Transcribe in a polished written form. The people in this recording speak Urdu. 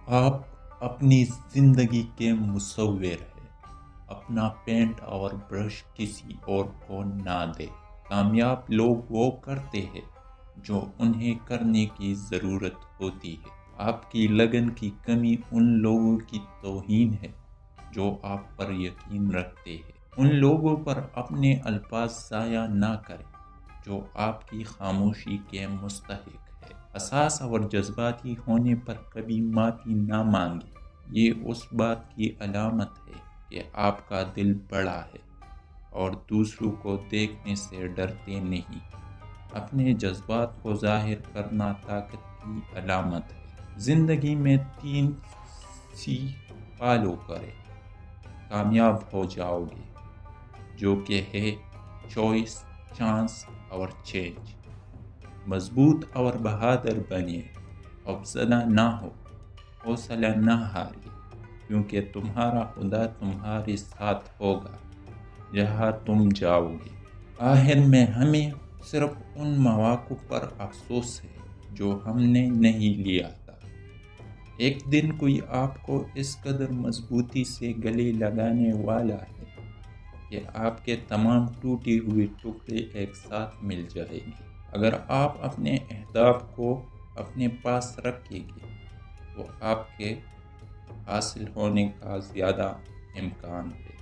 آپ اپنی زندگی کے مصور ہیں۔ اپنا پینٹ اور برش کسی اور کو نہ دے۔ کامیاب لوگ وہ کرتے ہیں جو انہیں کرنے کی ضرورت ہوتی ہے۔ آپ کی لگن کی کمی ان لوگوں کی توہین ہے جو آپ پر یقین رکھتے ہیں۔ ان لوگوں پر اپنے الفاظ ضائع نہ کریں جو آپ کی خاموشی کے مستحق ہے۔ حساس اور جذباتی ہونے پر کبھی معافی نہ مانگیں۔ یہ اس بات کی علامت ہے کہ آپ کا دل بڑا ہے اور دوسروں کو دیکھنے سے ڈرتے نہیں۔ اپنے جذبات کو ظاہر کرنا طاقت کی علامت ہے۔ زندگی میں 3 سی فالو کریں، کامیاب ہو جاؤ گے، جو کہ ہے چوائس، چانس اور چینج۔ مضبوط اور بہادر بنیے، خوفزدہ نہ ہو، حوصلہ نہ ہاریے، کیونکہ تمہارا خدا تمہارے ساتھ ہوگا جہاں تم جاؤ گے۔ آخر میں ہمیں صرف ان مواقع پر افسوس ہے جو ہم نے نہیں لیا تھا۔ ایک دن کوئی آپ کو اس قدر مضبوطی سے گلے لگانے والا ہے کہ آپ کے تمام ٹوٹے ہوئے ٹکڑے ایک ساتھ مل جائیں گے۔ اگر آپ اپنے اہداف کو اپنے پاس رکھیں گے تو آپ کے حاصل ہونے کا زیادہ امکان ہے۔